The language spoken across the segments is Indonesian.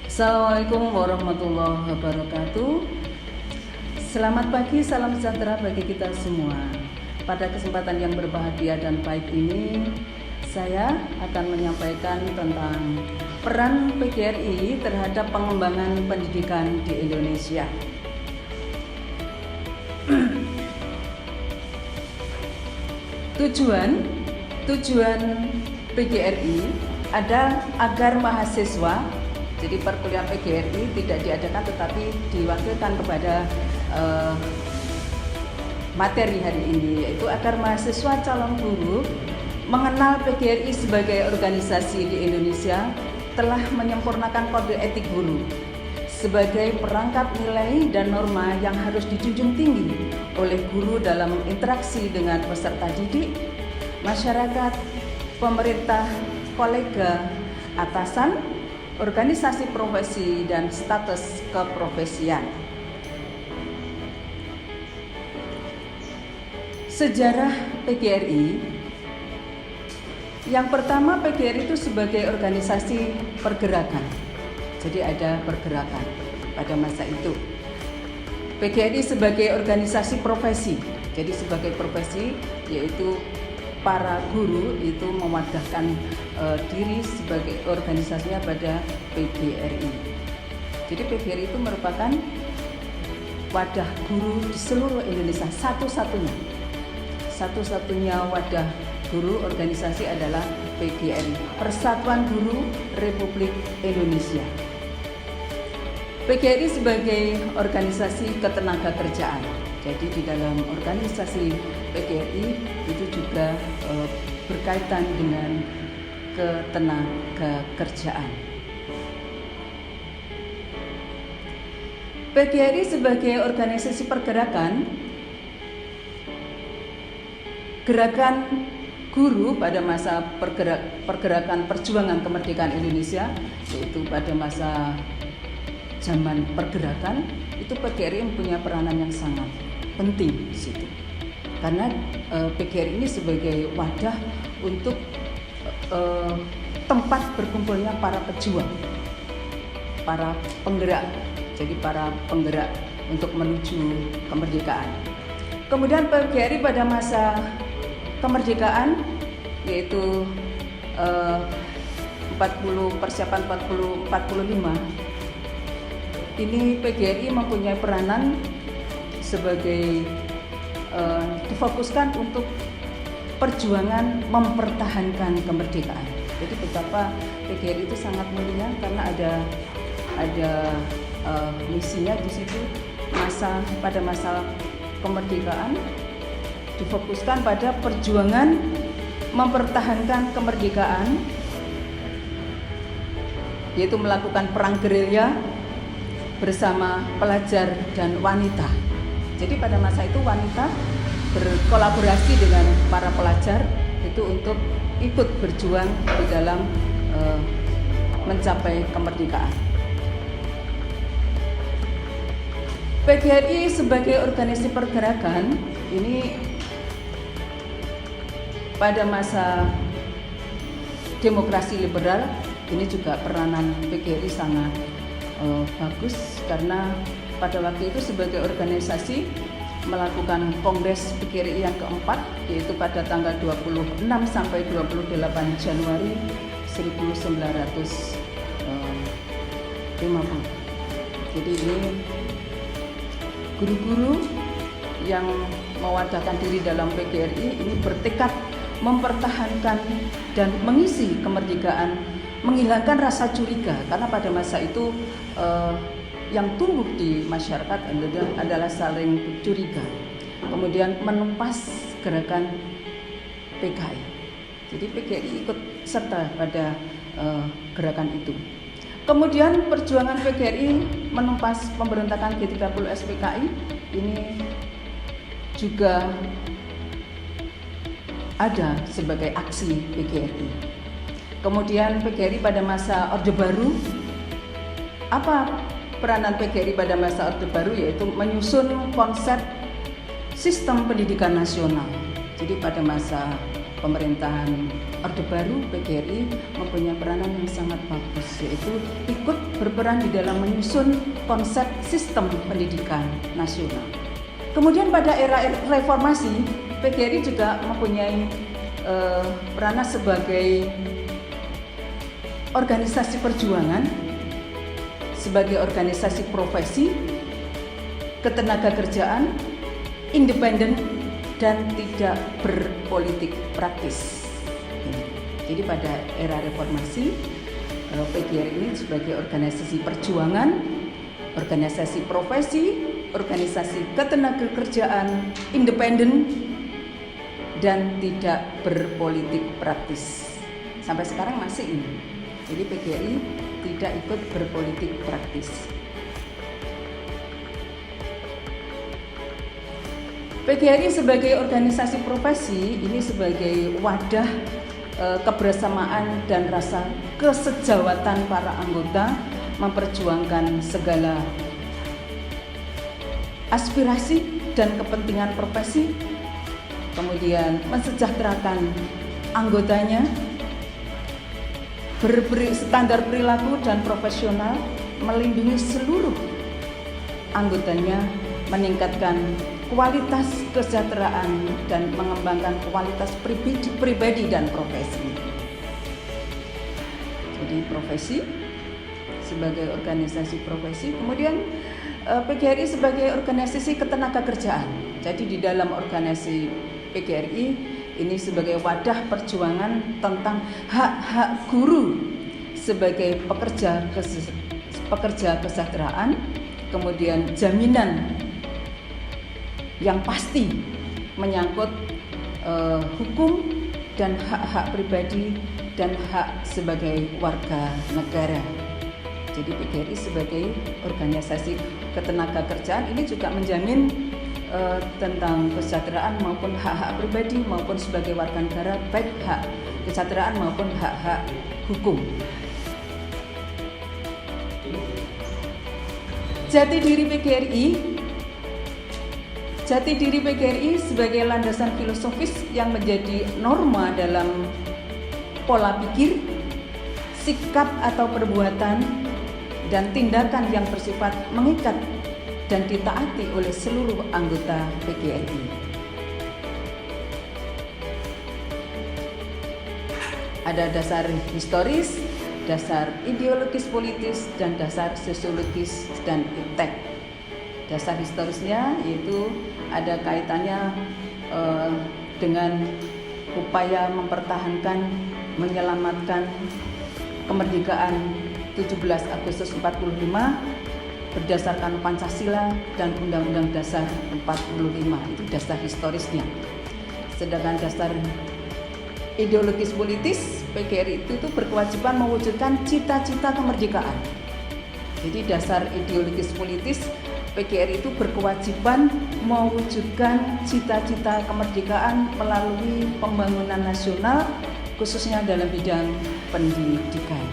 Assalamualaikum warahmatullahi wabarakatuh. Selamat pagi, salam sejahtera bagi kita semua. Pada kesempatan yang berbahagia dan baik ini, saya akan menyampaikan tentang peran PGRI terhadap pengembangan pendidikan di Indonesia. Tujuan PGRI ada agar mahasiswa, jadi perkuliahan PGRI tidak diadakan tetapi diwakilkan kepada materi hari ini, yaitu agar mahasiswa calon guru mengenal PGRI sebagai organisasi di Indonesia telah menyempurnakan kode etik guru sebagai perangkat nilai dan norma yang harus dijunjung tinggi oleh guru dalam interaksi dengan peserta didik, masyarakat, pemerintah, kolega, atasan, organisasi profesi, dan status keprofesian. Sejarah PGRI. Yang pertama, PGRI itu sebagai organisasi pergerakan. Jadi ada pergerakan pada masa itu. PGRI sebagai organisasi profesi. Jadi sebagai profesi yaitu para guru itu mewadahkan diri sebagai organisasinya pada PGRI. Jadi PGRI itu merupakan wadah guru di seluruh Indonesia, satu-satunya wadah guru organisasi adalah PGRI, Persatuan Guru Republik Indonesia. PGRI sebagai organisasi ketenagakerjaan. Jadi di dalam organisasi PGRI itu juga berkaitan dengan ketenagakerjaan. PGRI sebagai organisasi pergerakan, gerakan guru pada masa pergerakan perjuangan kemerdekaan Indonesia, yaitu pada masa zaman pergerakan, itu PGRI punya peranan yang sangat penting di situ. Karena PGRI ini sebagai wadah untuk tempat berkumpulnya para pejuang, para penggerak. Jadi para penggerak untuk menuju kemerdekaan. Kemudian PGRI pada masa kemerdekaan, yaitu persiapan 45, ini PGRI mempunyai peranan sebagai difokuskan untuk perjuangan mempertahankan kemerdekaan. Jadi betapa PGRI itu sangat mulia karena ada misinya di situ. Pada masa kemerdekaan difokuskan pada perjuangan mempertahankan kemerdekaan, yaitu melakukan perang gerilya bersama pelajar dan wanita. Jadi pada masa itu wanita berkolaborasi dengan para pelajar itu untuk ikut berjuang di dalam mencapai kemerdekaan. PGRI sebagai organisasi pergerakan ini pada masa demokrasi liberal ini juga peranan PGRI sangat bagus karena pada waktu itu sebagai organisasi melakukan Kongres PGRI yang keempat, yaitu pada tanggal 26 sampai 28 Januari 1950. Jadi ini guru-guru yang mewadahkan diri dalam PGRI ini bertekad mempertahankan dan mengisi kemerdekaan, menghilangkan rasa curiga, karena pada masa itu yang tumbuh di masyarakat adalah saling curiga. Kemudian menumpas gerakan PKI. Jadi PGRI ikut serta pada gerakan itu. Kemudian perjuangan PGRI menumpas pemberontakan G30 SPKI ini juga ada sebagai aksi PGRI. Kemudian PGRI pada masa Orde Baru, apa peranan PGRI pada masa Orde Baru, yaitu menyusun konsep sistem pendidikan nasional. Jadi pada masa pemerintahan Orde Baru, PGRI mempunyai peranan yang sangat bagus, yaitu ikut berperan di dalam menyusun konsep sistem pendidikan nasional. Kemudian pada era reformasi, PGRI juga mempunyai peranan sebagai organisasi perjuangan, sebagai organisasi profesi, ketenagakerjaan, independen, dan tidak berpolitik praktis. Jadi pada era reformasi, PGRI ini sebagai organisasi perjuangan, organisasi profesi, organisasi ketenagakerjaan, independen, dan tidak berpolitik praktis. Sampai sekarang masih ini. Jadi PGRI tidak ikut berpolitik praktis. PGRI sebagai organisasi profesi ini sebagai wadah kebersamaan dan rasa kesejawatan para anggota memperjuangkan segala aspirasi dan kepentingan profesi, kemudian mensejahterakan anggotanya, berberi standar perilaku dan profesional, melindungi seluruh anggotanya, meningkatkan kualitas kesejahteraan dan mengembangkan kualitas pribadi dan profesi. Jadi profesi sebagai organisasi profesi, kemudian PGRI sebagai organisasi ketenagakerjaan. Jadi di dalam organisasi PGRI ini sebagai wadah perjuangan tentang hak-hak guru sebagai pekerja kesejahteraan, kemudian jaminan yang pasti menyangkut hukum dan hak-hak pribadi dan hak sebagai warga negara. Jadi PGRI sebagai organisasi ketenagakerjaan ini juga menjamin tentang kesejahteraan maupun hak-hak pribadi maupun sebagai warga negara, baik hak kesejahteraan maupun hak-hak hukum. Jati diri PGRI sebagai landasan filosofis yang menjadi norma dalam pola pikir, sikap atau perbuatan, dan tindakan yang bersifat mengikat dan ditaati oleh seluruh anggota PGRI. Ada dasar historis, dasar ideologis politis, dan dasar sosiologis dan iptek. Dasar historisnya yaitu ada kaitannya dengan upaya mempertahankan, menyelamatkan kemerdekaan 17 Agustus 45 berdasarkan Pancasila dan Undang-Undang Dasar 45. Itu dasar historisnya. Sedangkan dasar ideologis politis, PGRI itu berkewajiban mewujudkan cita-cita kemerdekaan. Jadi dasar ideologis politis, PGRI itu berkewajiban mewujudkan cita-cita kemerdekaan melalui pembangunan nasional, khususnya dalam bidang pendidikan,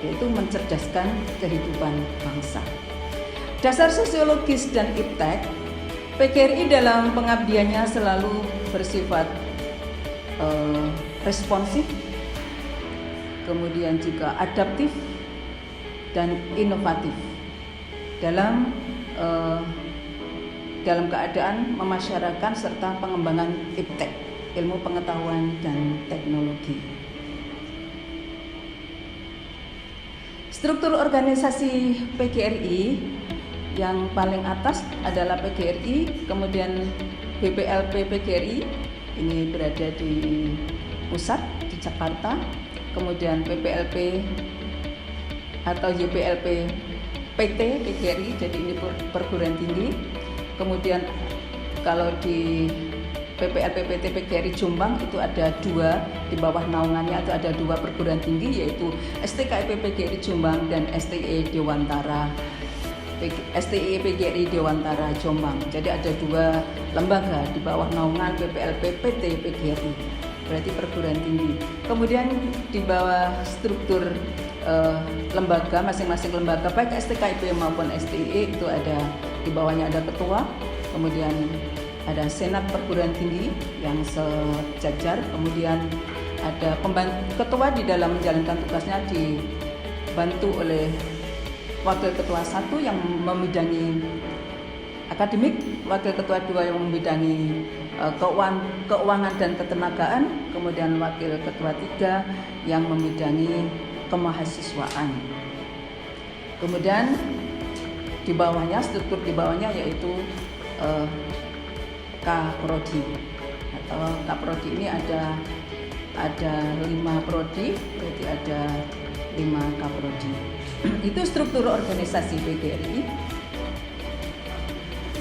yaitu mencerdaskan kehidupan bangsa. Dasar sosiologis dan iptek, PGRI dalam pengabdiannya selalu bersifat responsif, kemudian juga adaptif dan inovatif dalam keadaan memasyarakatkan serta pengembangan iptek, ilmu pengetahuan dan teknologi. Struktur organisasi PGRI yang paling atas adalah PGRI, kemudian BPLP PGRI ini berada di pusat di Jakarta, kemudian PPLP atau YPLP PT PGRI, jadi ini perguruan tinggi. Kemudian kalau di PPLP PT PGRI Jombang itu ada dua, di bawah naungannya itu ada dua perguruan tinggi, yaitu STKIP PGRI Jombang dan STI PGRI Dewantara Jombang. Jadi ada dua lembaga di bawah naungan PPLP PT PGRI, berarti perguruan tinggi. Kemudian di bawah struktur lembaga, masing-masing lembaga baik STKIP maupun STI itu ada di bawahnya ada ketua, kemudian ada Senat Perguruan Tinggi yang sejajar, kemudian ada ketua di dalam menjalankan tugasnya dibantu oleh wakil ketua 1 yang membidangi akademik, wakil ketua 2 yang membidangi keuangan dan ketenagaan, kemudian wakil ketua 3 yang membidangi kemahasiswaan. Kemudian di bawahnya, struktur di bawahnya yaitu K-Prodi atau K-Prodi ini ada 5 prodi, berarti ada 5 K-Prodi. Itu struktur organisasi PGRI.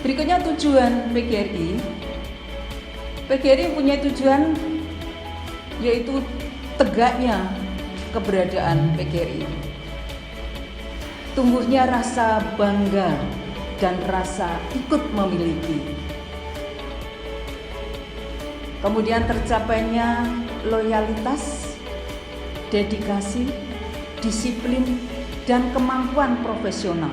Berikutnya tujuan PGRI. PGRI punya tujuan yaitu tegaknya keberadaan PGRI, tumbuhnya rasa bangga dan rasa ikut memiliki, kemudian tercapainya loyalitas, dedikasi, disiplin, dan kemampuan profesional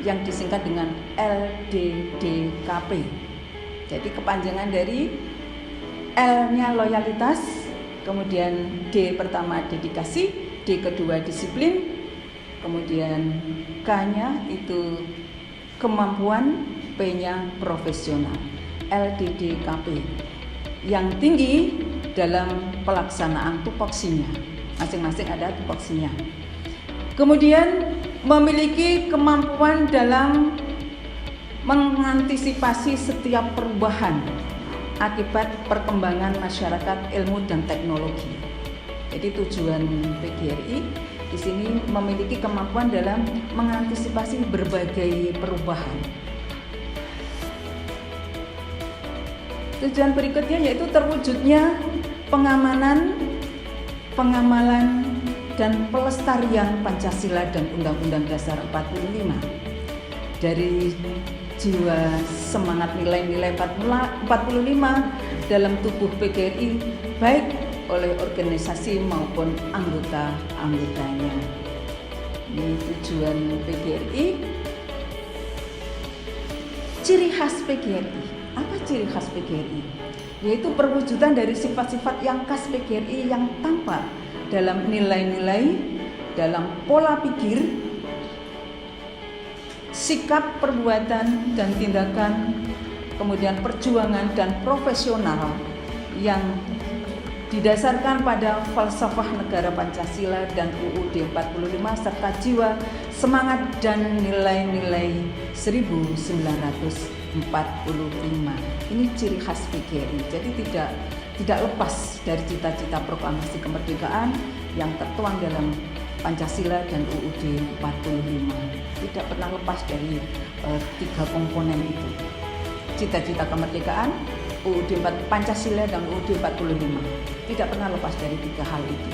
yang disingkat dengan LDDKP. Jadi kepanjangan dari L-nya loyalitas, kemudian D pertama dedikasi, D kedua disiplin, kemudian K-nya itu kemampuan, P-nya profesional, LDDKP. Yang tinggi dalam pelaksanaan tupoksinya, masing-masing ada tupoksinya. Kemudian memiliki kemampuan dalam mengantisipasi setiap perubahan akibat perkembangan masyarakat ilmu dan teknologi. Jadi tujuan PGRI di sini memiliki kemampuan dalam mengantisipasi berbagai perubahan. Tujuan berikutnya yaitu terwujudnya pengamanan, pengamalan, dan pelestarian Pancasila dan Undang-Undang Dasar 45 dari jiwa semangat nilai-nilai 45 dalam tubuh PGRI, baik oleh organisasi maupun anggota-anggotanya. Ini tujuan PGRI. Ciri khas PGRI. Apa ciri khas PGRI? Yaitu perwujudan dari sifat-sifat yang khas PGRI yang tampak dalam nilai-nilai, dalam pola pikir, sikap, perbuatan, dan tindakan, kemudian perjuangan dan profesional yang didasarkan pada falsafah negara Pancasila dan UUD 45 serta jiwa, semangat, dan nilai-nilai 1945. Ini ciri khas PGRI. Jadi tidak lepas dari cita-cita proklamasi kemerdekaan yang tertuang dalam Pancasila dan UUD 45. Tidak pernah lepas dari 3 komponen itu. Cita-cita kemerdekaan, UUD Pancasila dan UUD 45. Tidak pernah lepas dari 3 hal itu.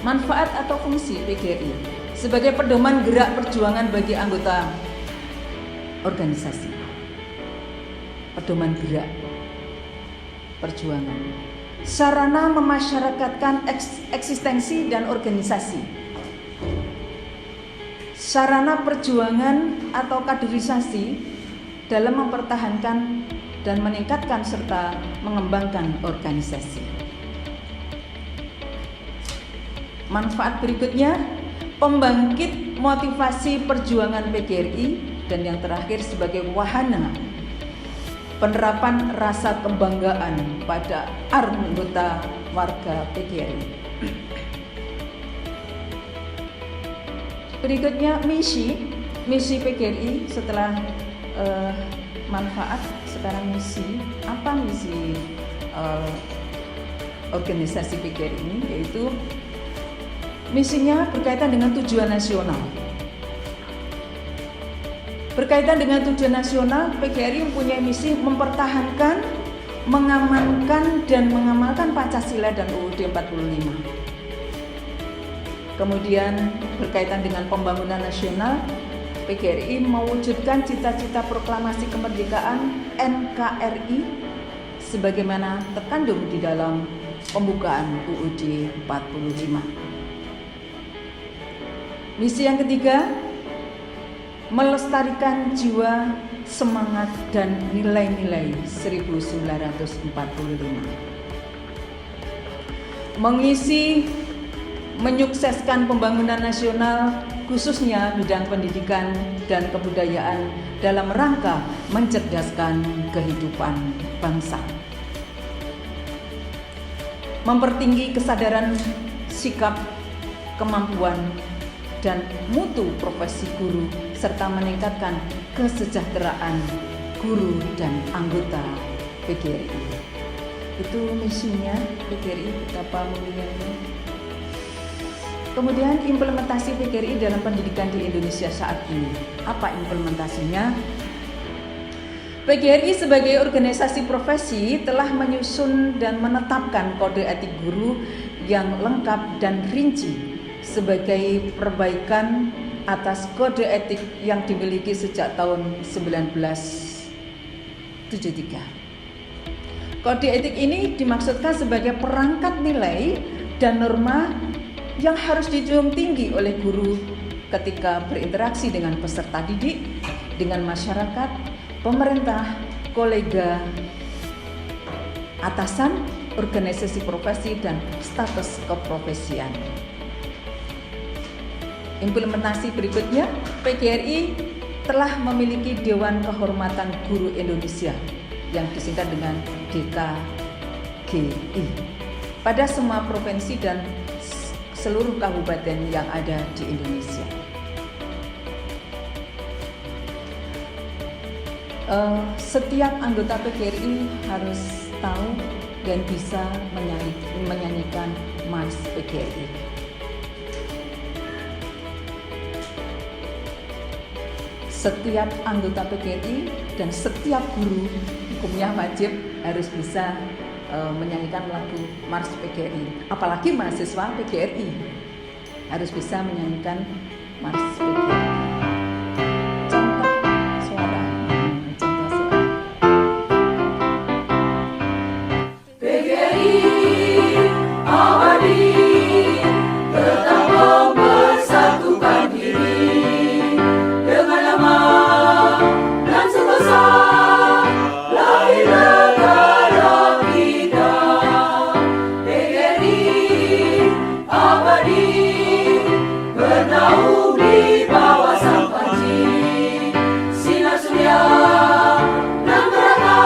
Manfaat atau fungsi PGRI sebagai pedoman gerak perjuangan bagi anggota organisasi. Pedoman gerak perjuangan. Sarana memasyarakatkan eksistensi dan organisasi. Sarana perjuangan atau kaderisasi dalam mempertahankan dan meningkatkan serta mengembangkan organisasi. Manfaat berikutnya, pembangkit motivasi perjuangan PGRI, dan yang terakhir sebagai wahana penerapan rasa kebanggaan pada anggota warga PGRI. Berikutnya misi PGRI setelah manfaat, sekarang misi. Apa misi organisasi PGRI ini? Yaitu misinya berkaitan dengan tujuan nasional. Berkaitan dengan tujuan nasional, PGRI mempunyai misi mempertahankan, mengamankan, dan mengamalkan Pancasila dan UUD 45. Kemudian berkaitan dengan pembangunan nasional, PGRI mewujudkan cita-cita proklamasi kemerdekaan NKRI sebagaimana terkandung di dalam pembukaan UUD 45. Misi yang ketiga, melestarikan jiwa, semangat dan nilai-nilai 1945. Mengisi menyukseskan pembangunan nasional, khususnya bidang pendidikan dan kebudayaan dalam rangka mencerdaskan kehidupan bangsa. Mempertinggi kesadaran, sikap, kemampuan, dan mutu profesi guru, serta meningkatkan kesejahteraan guru dan anggota PGRI. Itu misinya PGRI, betapa mulianya. Kemudian implementasi PGRI dalam pendidikan di Indonesia saat ini. Apa implementasinya? PGRI sebagai organisasi profesi telah menyusun dan menetapkan kode etik guru yang lengkap dan rinci sebagai perbaikan atas kode etik yang dimiliki sejak tahun 1973. Kode etik ini dimaksudkan sebagai perangkat nilai dan norma yang harus dijunjung tinggi oleh guru ketika berinteraksi dengan peserta didik, dengan masyarakat, pemerintah, kolega, atasan, organisasi profesi, dan status keprofesian. Implementasi berikutnya, PGRI telah memiliki Dewan Kehormatan Guru Indonesia yang disingkat dengan DKGI pada semua provinsi dan seluruh kabupaten yang ada di Indonesia. Setiap anggota PGRI harus tahu dan bisa menyanyikan Mars PGRI. Setiap anggota PGRI dan setiap guru hukumnya wajib harus bisa menyanyikan lagu Mars PGRI. Apalagi mahasiswa PGRI harus bisa menyanyikan Mars PGRI. Contoh suara. PGRI abadi tetap mempersatukan diri dengan nama dan sentosa lahir negara kita. PGRI abadi bernaung di bawah sang panji sinar surya dan merata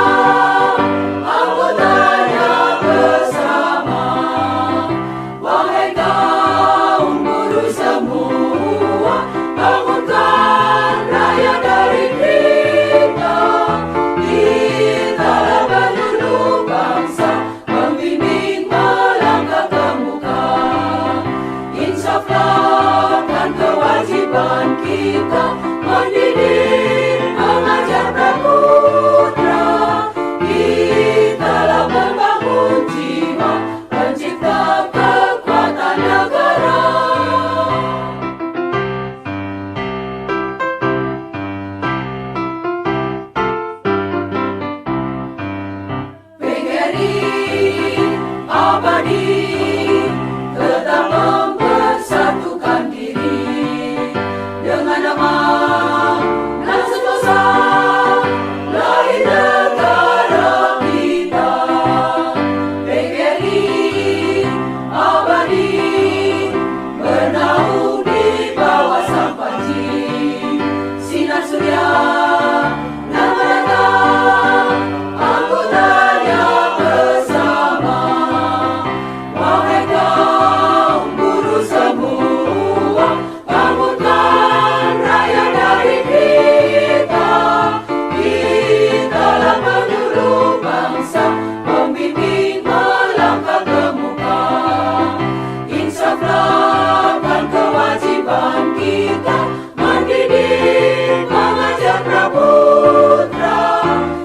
anggotanya bersama. Wahai kaum guru semua, bangunkan rakyat dari kita. Kitalah penduduk bangsa, membimbing melangkah ke muka. Insaflah kan kewajiban kita, mendidik, mengajar praputra. Kitalah membangun jiwa, pencipta kekuatan negara. PGRI abadi tetap mempersatukan diri dengan nama dan sentosa lahir negara kita. PGRI abadi bernaung di bawah sang panji sinar surya dan merata anggotanya bersama. Wahai kaum guru semua, bangunkan rakyat dari kita. Kitalah penduduk bangsa, membimbing melangkah ke muka. Insaflah kan kewajiban kita, mendidik, mengajar praputra.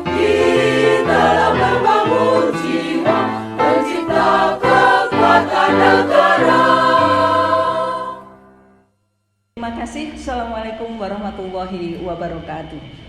Kitalah membangun jiwa, pencipta kekuatan negara. Terima kasih. Assalamualaikum warahmatullahi wabarakatuh.